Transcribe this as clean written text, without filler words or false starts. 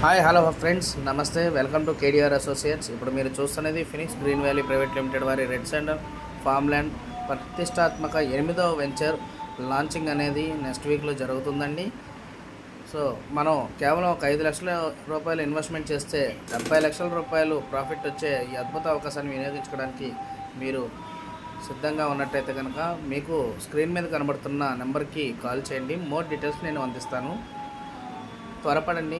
Hi hello friends, నమస్తే. Welcome to KDR associates. ఇప్పుడు మీరు చూస్తున్నది Phoenix green valley private limited వారి రెడ్ సెంటర్ ఫామ్ ల్యాండ్ ప్రతిష్టాత్మక 8వ వెంచర్ లాంచింగ్ అనేది నెక్స్ట్ వీక్లో జరుగుతుందండి. సో మనం కేవలం ఒక 5 లక్షల రూపాయలు ఇన్వెస్ట్మెంట్ చేస్తే 70 లక్షల రూపాయలు ప్రాఫిట్ వచ్చే ఈ అద్భుత అవకాశాన్ని వినియోగించుకోవడానికి మీరు సిద్ధంగా ఉన్నట్టయితే కనుక మీకు స్క్రీన్ మీద కనబడుతున్న నెంబర్కి కాల్ చేయండి. మోర్ డీటెయిల్స్ నేను అందిస్తాను. త్వరపడండి.